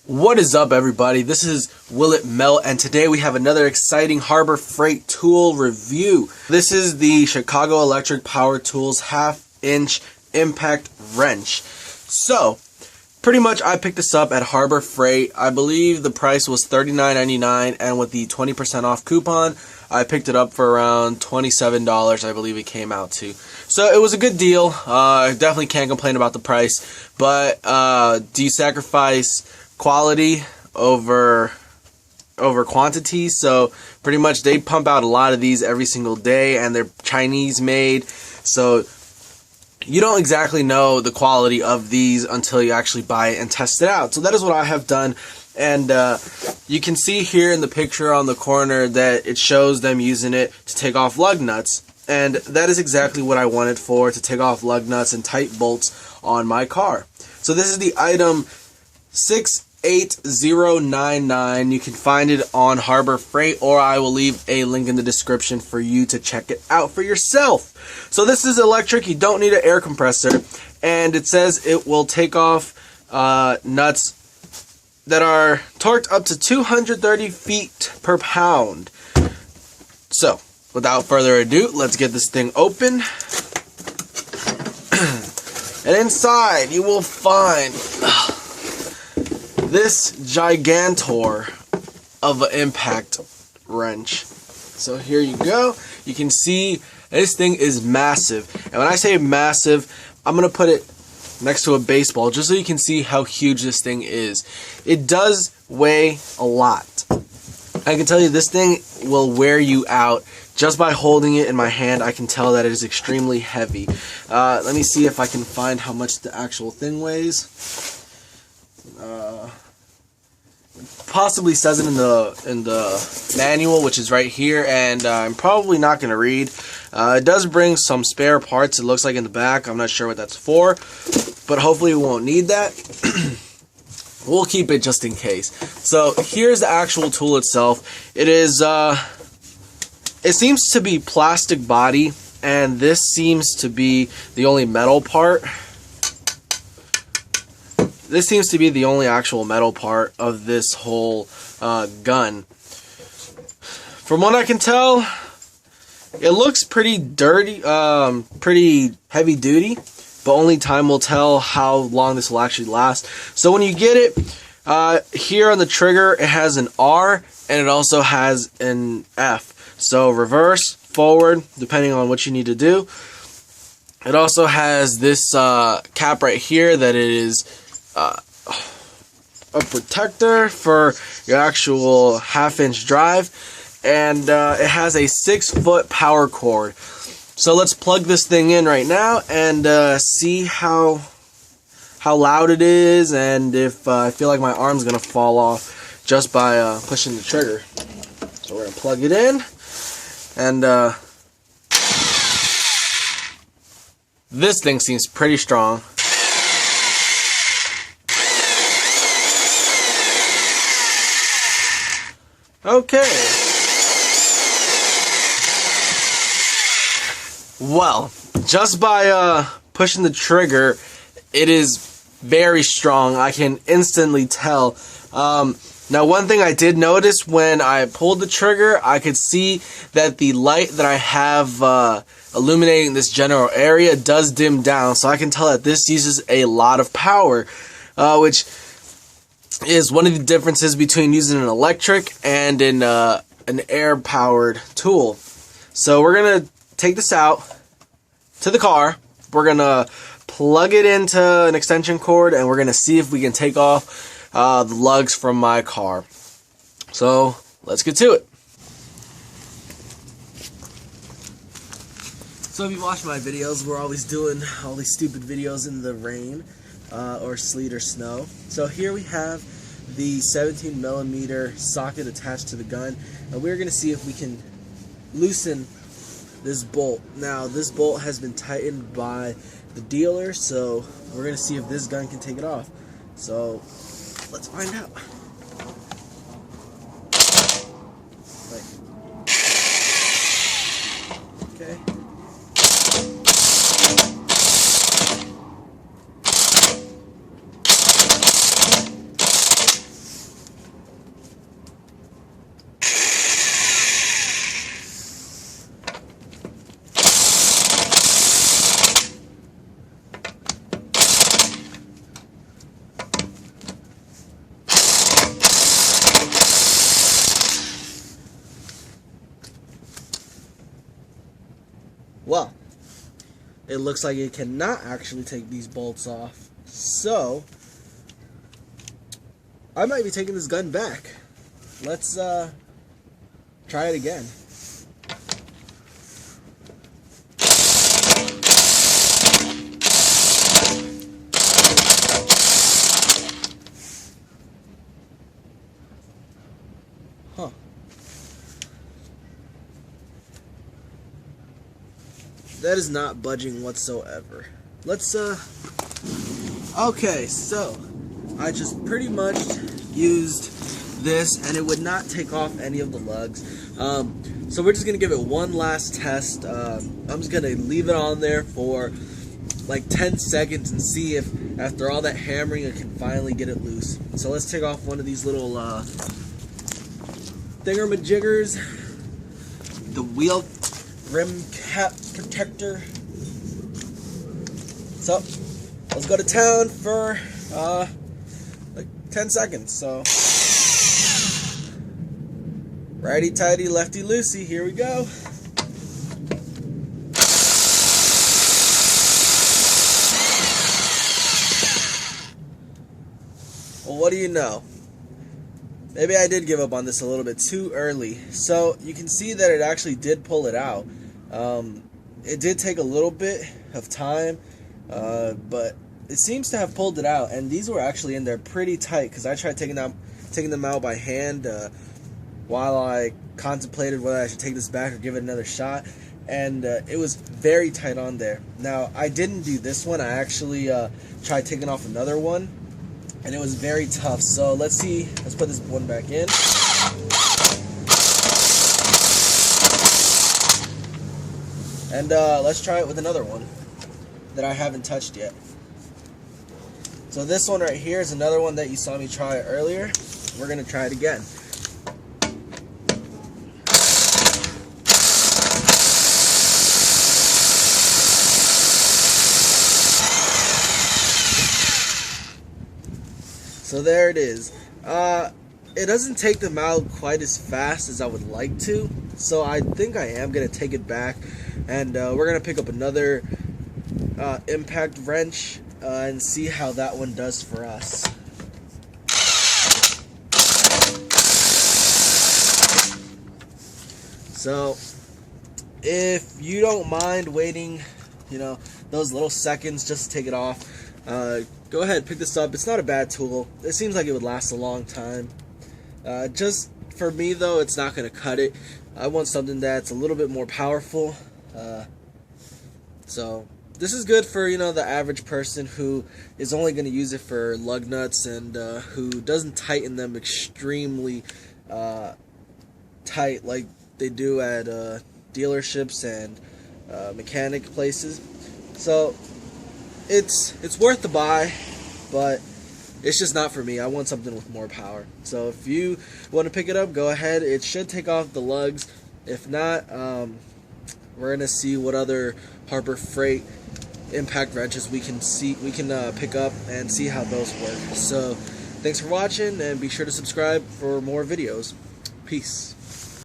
What is up, everybody? This is Will It Melt, and today we have another exciting Harbor Freight tool review. This is the Chicago Electric Power Tools 1/2-inch impact wrench. So, pretty much I picked this up at Harbor Freight. I believe the price was $39.99, and with the 20% off coupon, I picked it up for around $27, I believe it came out to. So it was a good deal. I definitely can't complain about the price, but do you sacrifice quality over quantity? So pretty much they pump out a lot of these every single day, and they're Chinese made, so you don't exactly know the quality of these until you actually buy it and test it out. So that is what I have done, and you can see here in the picture on the corner that it shows them using it to take off lug nuts, and that is exactly what I wanted for, to take off lug nuts and tight bolts on my car. So this is the item 68099. You can find it on Harbor Freight, or I will leave a link in the description for you to check it out for yourself. So this is electric. You don't need an air compressor, and it says it will take off nuts that are torqued up to 230 feet per pound. So without further ado, let's get this thing open. And inside you will find this gigantor of an impact wrench. So here you go. You can see this thing is massive. And when I say massive, I'm going to put it next to a baseball just so you can see how huge this thing is. It does weigh a lot. I can tell you this thing will wear you out. Just by holding it in my hand, I can tell that it is extremely heavy. Let me see if I can find how much the actual thing weighs. Possibly says it in the manual, which is right here, and I'm probably not going to read. It does bring some spare parts, it looks like, in the back. I'm not sure what that's for, but hopefully we won't need that. We'll keep it just in case. So here's the actual tool itself. It is it seems to be plastic body, and this seems to be the only metal part. This seems to be the only actual metal part of this whole gun. From what I can tell, it looks pretty dirty, pretty heavy duty, but only time will tell how long this will actually last. So when you get it, here on the trigger, it has an R, and it also has an F. So reverse, forward, depending on what you need to do. It also has this cap right here that it is a protector for your actual 1/2-inch drive, and it has a 6-foot power cord. So let's plug this thing in right now and see how loud it is, and if I feel like my arm's gonna fall off just by pushing the trigger. So we're gonna plug it in, and this thing seems pretty strong. Okay. Well, just by pushing the trigger, it is very strong. I can instantly tell. Now, one thing I did notice when I pulled the trigger, I could see that the light that I have illuminating this general area does dim down. So I can tell that this uses a lot of power, which is one of the differences between using an electric and an air-powered tool. So we're going to take this out to the car. We're going to plug it into an extension cord, and we're going to see if we can take off the lugs from my car. So let's get to it. So if you watch my videos, we're always doing all these stupid videos in the rain or sleet or snow. So here we have the 17mm socket attached to the gun, and we're going to see if we can loosen this bolt. Now, this bolt has been tightened by the dealer, so we're going to see if this gun can take it off. So let's find out. Okay. Well, it looks like it cannot actually take these bolts off. So, I might be taking this gun back. Let's try it again. Huh. That is not budging whatsoever. Let's okay, so I just pretty much used this and it would not take off any of the lugs. So we're just gonna give it one last test. I'm just gonna leave it on there for like 10 seconds and see if after all that hammering I can finally get it loose. So let's take off one of these little thingamajiggers, the wheel rim cap protector. So let's go to town for like 10 seconds. So righty tighty, lefty loosey, here we go. Well, what do you know? Maybe I did give up on this a little bit too early. So you can see that it actually did pull it out. It did take a little bit of time, but it seems to have pulled it out. And these were actually in there pretty tight because I tried taking them out by hand while I contemplated whether I should take this back or give it another shot. And it was very tight on there. Now, I didn't do this one. I actually tried taking off another one, and it was very tough. So let's see. Let's put this one back in. And let's try it with another one that I haven't touched yet. So this one right here is another one that you saw me try earlier. We're going to try it again. So there it is. It doesn't take them out quite as fast as I would like to, so I think I am going to take it back, and we're going to pick up another impact wrench and see how that one does for us. So if you don't mind waiting, those little seconds just to take it off, go ahead, pick this up. It's not a bad tool. It seems like it would last a long time. Just for me, though, it's not going to cut it. I want something that's a little bit more powerful. So this is good for, the average person who is only going to use it for lug nuts and who doesn't tighten them extremely tight like they do at dealerships and mechanic places. So it's worth the buy, but it's just not for me. I want something with more power. So if you want to pick it up, go ahead. It should take off the lugs. If not, we're gonna see what other Harbor Freight impact wrenches we can pick up and see how those work. So thanks for watching, and be sure to subscribe for more videos. Peace.